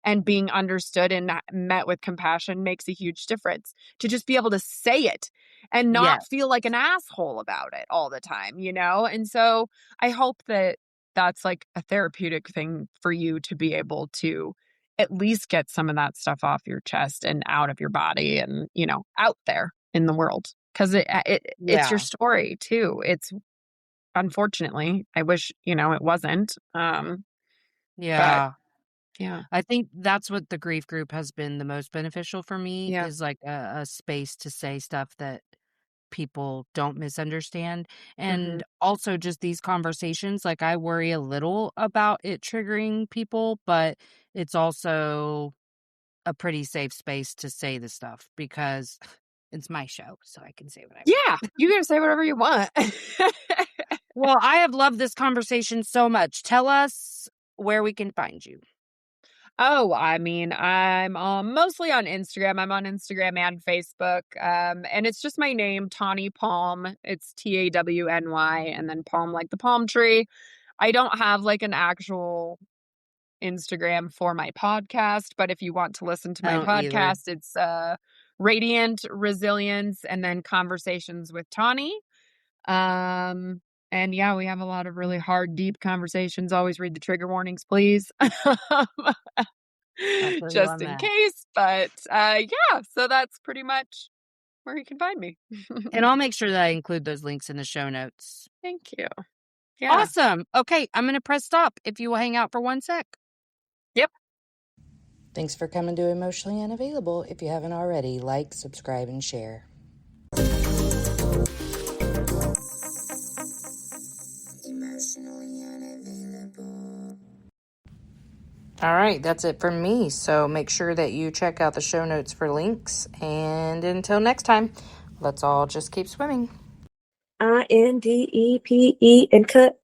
and being understood and met with compassion makes a huge difference. To just be able to say it and Yeah. not feel like an asshole about it all the time, you know? And so I hope that that's like a therapeutic thing for you to be able to at least get some of that stuff off your chest and out of your body and, out there in the world. Cause it's your Yeah. story too. It's unfortunately, I wish, it wasn't, but Yeah. yeah. I think that's what the grief group has been the most beneficial for me, Yeah. is like a space to say stuff that people don't misunderstand. And Mhm. also just these conversations, like I worry a little about it triggering people, but it's also a pretty safe space to say the stuff because it's my show, so I can say what I want. Yeah, you can say whatever you want. Well, I have loved this conversation so much. Tell us where we can find you. Oh, I mean, I'm mostly on Instagram. I'm on Instagram and Facebook. And it's just my name, Tawny Palm. It's Tawny, and then palm like the palm tree. I don't have like an actual Instagram for my podcast, but if you want to listen to I my don't either. podcast, it's Radiant Resilience and then Conversations with Tawny. And yeah, we have a lot of really hard, deep conversations. Always read the trigger warnings, please. I feel you Just on in that. case. But yeah, so that's pretty much where you can find me. And I'll make sure that I include those links in the show notes. Thank you. Yeah. Awesome. Okay, I'm going to press stop if you will hang out for 1 sec. Yep. Thanks for coming to Emotionally Unavailable. If you haven't already, like, subscribe, and share. Emotionally Unavailable. All right, that's it from me. So make sure that you check out the show notes for links. And until next time, let's all just keep swimming. INDEPE and cut.